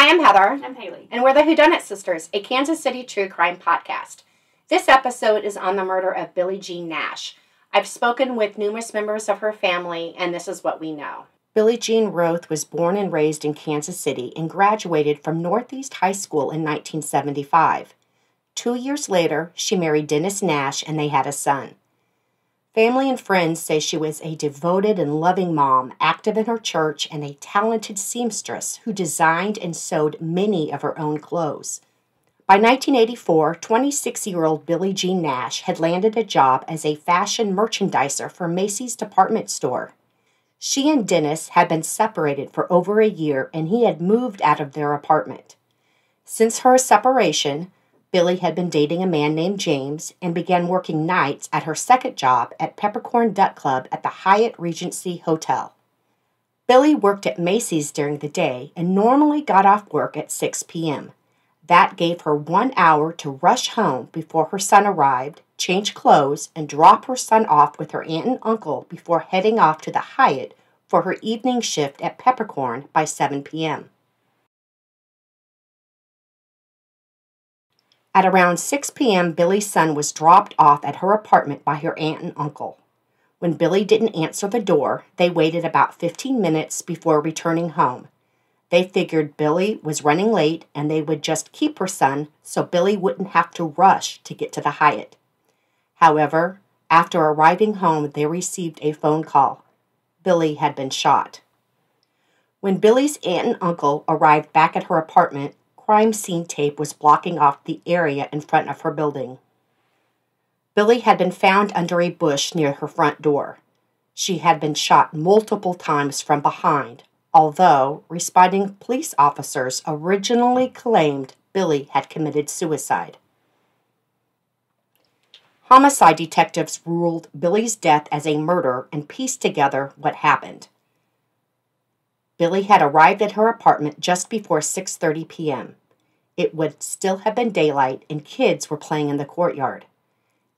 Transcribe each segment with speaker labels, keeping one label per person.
Speaker 1: Hi, I'm Heather.
Speaker 2: I'm Haley.
Speaker 1: And we're the Dunnit Sisters, a Kansas City true crime podcast. This episode is on the murder of Billie Jean Nash. I've spoken with numerous members of her family, and this is what we know. Billie Jean Roth was born and raised in Kansas City and graduated from Northeast High School in 1975. 2 years later, she married Dennis Nash, and they had a son. Family and friends say she was a devoted and loving mom, active in her church, and a talented seamstress who designed and sewed many of her own clothes. By 1984, 26-year-old Billie Jean Nash had landed a job as a fashion merchandiser for Macy's department store. She and Dennis had been separated for over a year, and he had moved out of their apartment. Since her separation, Billie had been dating a man named James and began working nights at her second job at Peppercorn Duck Club at the Hyatt Regency Hotel. Billie worked at Macy's during the day and normally got off work at 6 p.m. That gave her 1 hour to rush home before her son arrived, change clothes, and drop her son off with her aunt and uncle before heading off to the Hyatt for her evening shift at Peppercorn by 7 p.m. At around 6 p.m., Billie's son was dropped off at her apartment by her aunt and uncle. When Billie didn't answer the door, they waited about 15 minutes before returning home. They figured Billie was running late and they would just keep her son so Billie wouldn't have to rush to get to the Hyatt. However, after arriving home, they received a phone call. Billie had been shot. When Billie's aunt and uncle arrived back at her apartment, crime scene tape was blocking off the area in front of her building. Billie had been found under a bush near her front door. She had been shot multiple times from behind, although responding police officers originally claimed Billie had committed suicide. Homicide detectives ruled Billie's death as a murder and pieced together what happened. Billie had arrived at her apartment just before 6:30 p.m. It would still have been daylight and kids were playing in the courtyard.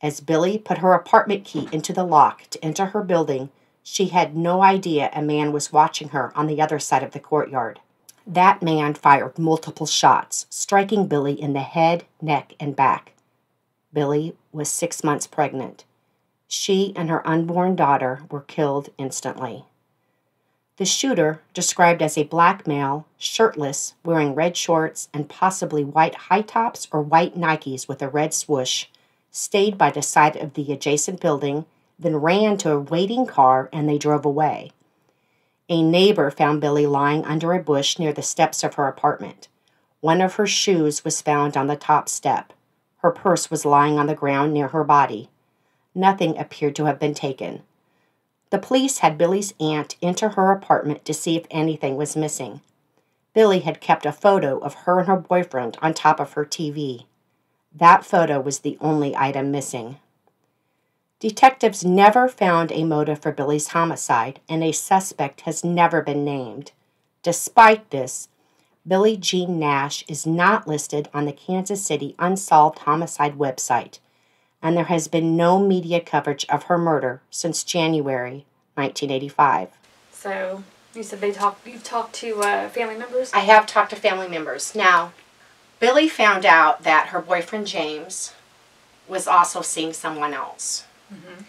Speaker 1: As Billie put her apartment key into the lock to enter her building, she had no idea a man was watching her on the other side of the courtyard. That man fired multiple shots, striking Billie in the head, neck, and back. Billie was 6 months pregnant. She and her unborn daughter were killed instantly. The shooter, described as a black male, shirtless, wearing red shorts and possibly white high tops or white Nikes with a red swoosh, stayed by the side of the adjacent building, then ran to a waiting car and they drove away. A neighbor found Billie lying under a bush near the steps of her apartment. One of her shoes was found on the top step. Her purse was lying on the ground near her body. Nothing appeared to have been taken. The police had Billie's aunt enter her apartment to see if anything was missing. Billie had kept a photo of her and her boyfriend on top of her TV. That photo was the only item missing. Detectives never found a motive for Billie's homicide, and a suspect has never been named. Despite this, Billie Jean Nash is not listed on the Kansas City Unsolved Homicide website, and there has been no media coverage of her murder since January 1985.
Speaker 2: So, you said you've talked to family members?
Speaker 1: I have talked to family members. Now, Billie found out that her boyfriend James was also seeing someone else. Mm-hmm.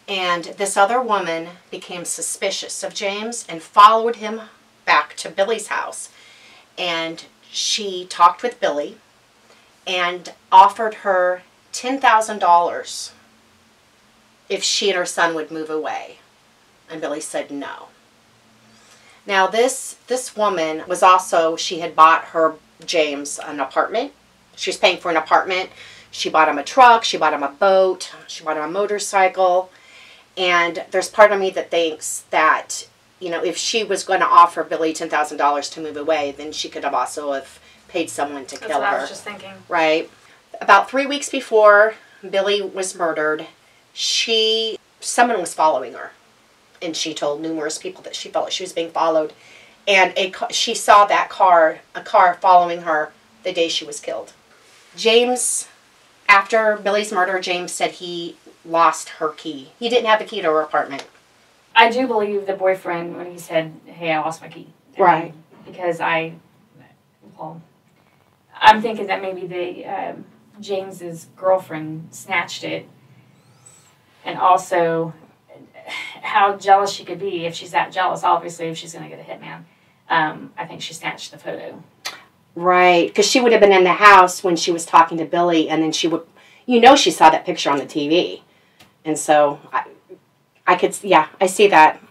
Speaker 1: And this other woman became suspicious of James and followed him back to Billie's house. And she talked with Billie and offered her $10,000 if she and her son would move away. And Billie said no. Now this woman was also, she had bought her James an apartment. She was paying for an apartment. She bought him a truck. She bought him a boat. She bought him a motorcycle. And there's part of me that thinks that, you know, if she was going to offer Billie $10,000 to move away, then she could have also have paid someone to kill her.
Speaker 2: That's what I was just thinking.
Speaker 1: Right. About 3 weeks before Billie was murdered, someone was following her. And she told numerous people that she felt like she was being followed. And she saw a car following her the day she was killed. James, after Billie's murder, James said he lost her key. He didn't have the key to her apartment.
Speaker 2: I do believe the boyfriend when he said, "Hey, I lost my key."
Speaker 1: Right.
Speaker 2: Because Well, I'm thinking that maybe James's girlfriend snatched it, and also how jealous she could be if she's that jealous. Obviously, if she's going to get a hitman, I think she snatched the photo.
Speaker 1: Right, because she would have been in the house when she was talking to Billy, and then she would, she saw that picture on the TV, and so I could, yeah, I see that,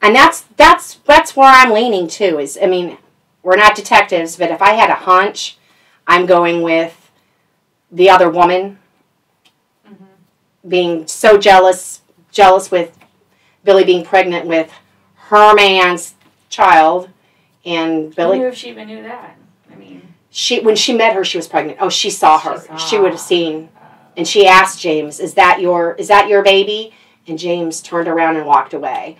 Speaker 1: and that's where I'm leaning too. Is, I mean, we're not detectives, but if I had a hunch, I'm going with the other woman being so jealous with Billy being pregnant with her man's child, and Billy.
Speaker 2: Who knew if she even knew that? I mean,
Speaker 1: when she met her, she was pregnant. Oh, she saw her. She would have seen, and she asked James, "Is that your baby?" And James turned around and walked away.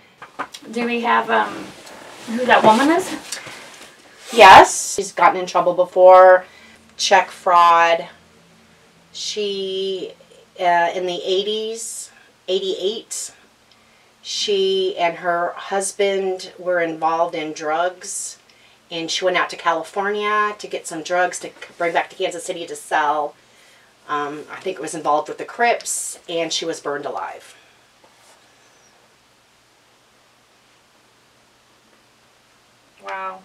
Speaker 2: Do we have who that woman is?
Speaker 1: Yes, she's gotten in trouble before. Check fraud. She in the 80s, 88. She and her husband were involved in drugs, and she went out to California to get some drugs to bring back to Kansas City to sell. I think it was involved with the Crips, and she was burned alive.
Speaker 2: Wow.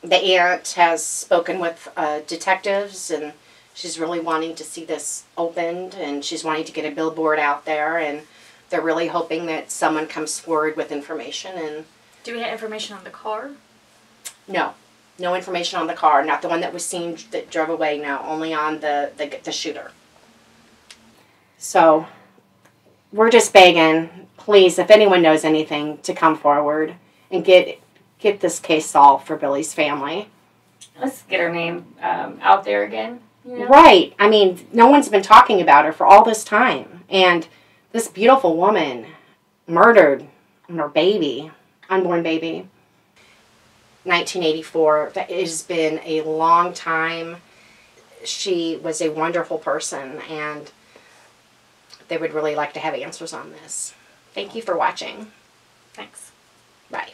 Speaker 1: The aunt has spoken with detectives, and she's really wanting to see this opened, and she's wanting to get a billboard out there, and they're really hoping that someone comes forward with information. And
Speaker 2: do we have information on the car?
Speaker 1: No information on the car. Not the one that was seen that drove away. No, only on the shooter. So we're just begging, please, if anyone knows anything, to come forward and get this case solved for Billy's family.
Speaker 2: Let's get her name out there again.
Speaker 1: Right. I mean, no one's been talking about her for all this time, and this beautiful woman murdered her baby, unborn baby. 1984. It has been a long time. She was a wonderful person, and they would really like to have answers on this. Thank you for watching.
Speaker 2: Thanks.
Speaker 1: Bye.